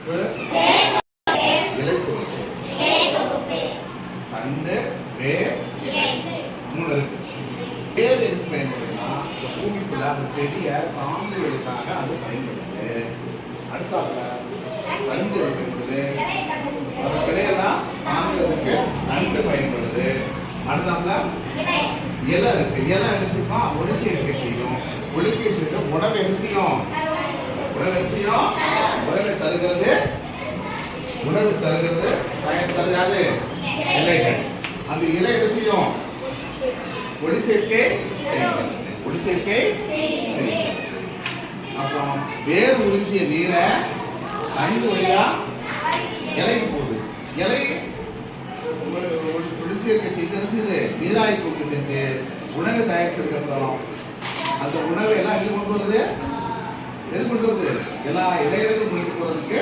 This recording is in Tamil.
இலை தொகுப்பு தண்டு வேர் மூணு இருக்கு. வேர் எதுக்கு பயன்படுதுன்னா இந்த பூமிக்குள்ள அந்த செடியை தாங்குவதற்காக அது பயன்படுது. அடுத்தாப்புல தண்டு பயன்படுது, அந்த கிளையெல்லாம் தாங்குறதுக்கு தண்டு பயன்படுது. அடுத்தாப்புல இலை இருக்கு. இலை என்ன செய்யும்? ஒளிச்சை இருக்க செய்யும். ஒளிக்கை செய்யும் உணவை என்ன செய்யும்? உணவை தருகிறது. உணவு தருகிறது பயன் தருகிறது இலைகள். அந்த இலை என்ன செய்யும்? ஒளி சேர்க்கை செய்யும். ஒளி சேர்க்கை செய்யும். அப்புறம் வேர் உறிஞ்சிய நீரை தண்டு வழியா இலைக்கு போகுது. இலை ஒளி சேர்க்கை செய்து நீராய் கூட்டு செஞ்சு உணவை தயாரிச்சதுக்கு அப்புறம் அந்த உணவை எல்லாம் எங்க கொண்டு வருது? எது கொண்டு வருது? எல்லா இலைகளுக்கும் கொண்டு போறதுக்கு